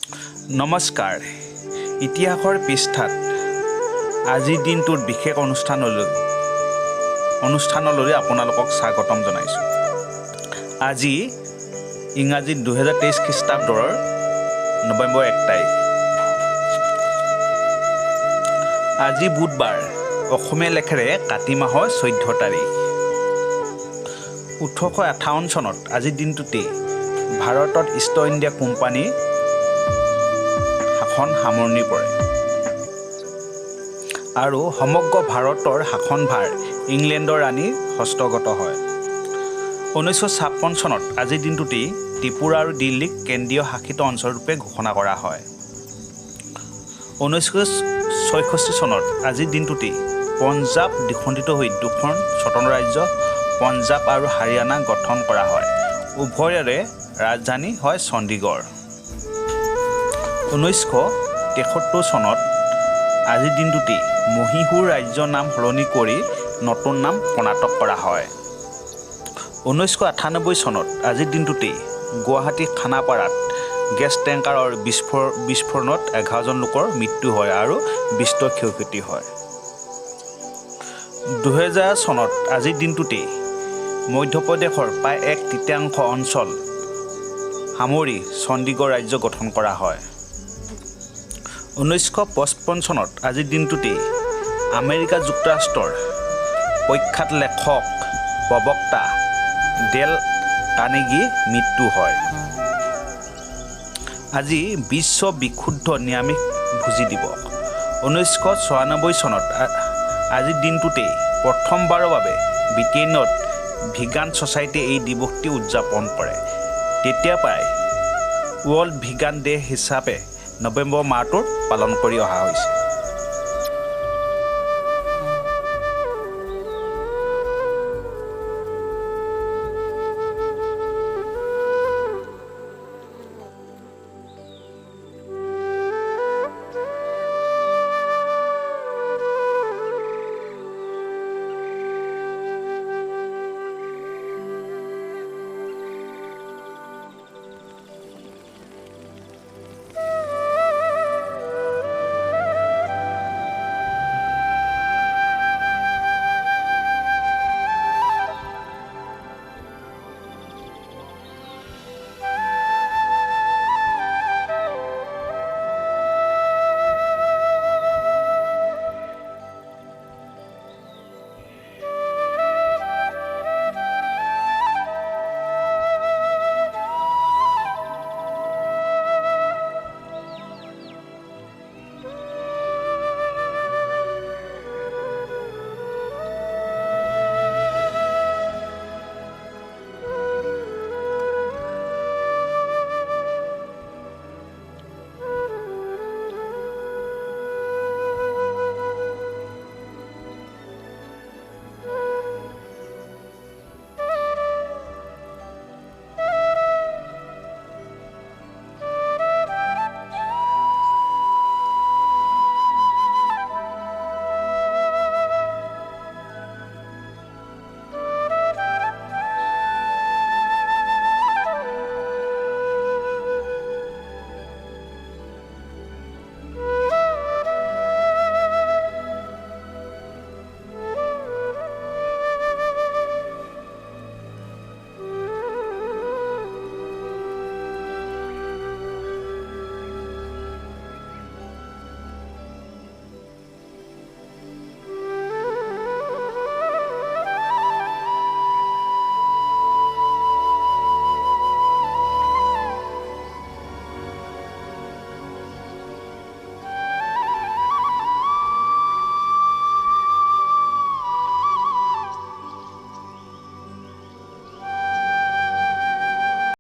নমস্কাৰ ইতিহাসৰ পৃষ্ঠাত আজিৰ দিনটোৰ বিশেষ অনুষ্ঠানলৈ আপোনালোকক স্বাগতম জনাইছোঁ। আজি ইংৰাজী 2023 খ্ৰীষ্টাব্দৰ নৱেম্বৰ 1 তাৰিখ। আজি বুধবাৰ, অসমীয়া লেখেৰে কাতি মাহৰ 14 তাৰিখ। 1858 চনত আজিৰ দিনটোতেই ভাৰতত ইষ্ট ইণ্ডিয়া কোম্পানীৰ শাসন সামৰণি পৰে আৰু সমগ্ৰ ভাৰতৰ শাসনভাৰ ইংলেণ্ডৰ ৰাণীৰ হস্তগত হয়। 1956 চনত আজিৰ দিনটোতেই ত্ৰিপুৰা আৰু দিল্লীক কেন্দ্ৰীয় শাসিত অঞ্চলৰূপে ঘোষণা কৰা হয়। 1966 চনত আজিৰ দিনটোতেই পঞ্জাৱ দ্বিখণ্ডিত হৈ দুখন স্বতন্ত্ৰ ৰাজ্য পঞ্জাৱ আৰু হাৰিয়ানা গঠন কৰা হয়। উভয়ৰে ৰাজধানী হয় চণ্ডীগড়। 1973 চনত আজিৰ দিনটোতেই মহীশূৰ ৰাজ্যৰ নাম সলনি কৰি নতুন নাম কৰ্ণাটক কৰা হয়। 1998 চনত আজিৰ দিনটোতেই গুৱাহাটী খানাপাৰাত গেছ টেংকাৰৰ বিস্ফোৰণত 11জন লোকৰ মৃত্যু হয় আৰু বিস্তৰ ক্ষয়ক্ষতি হয়। 2000 চনত আজিৰ দিনটোতেই মধ্যপ্ৰদেশৰ প্ৰায় 1/3 অঞ্চল সামৰি চণ্ডীগড় ৰাজ্য গঠন কৰা হয়। 1955 চনত আজিৰ দিনটোতেই আমেৰিকা যুক্তৰাষ্ট্ৰৰ প্ৰখ্যাত লেখক প্ৰবক্তা ডেল কাৰ্নেগীৰ মৃত্যু হয়। আজি বিশ্ব বিশুদ্ধ নিৰামিষভোজী দিৱস। 1996 চনত আজিৰ দিনটোতেই প্ৰথমবাৰৰ বাবে ব্ৰিটেইনত ভিগান ছ'চাইটিয়ে এই দিৱসটি উদযাপন কৰে। তেতিয়াৰ পৰাই ৱৰ্ল্ড ভিগান ডে হিচাপে নৱেম্বৰ মাহটোত পালন কৰি অহা হৈছে।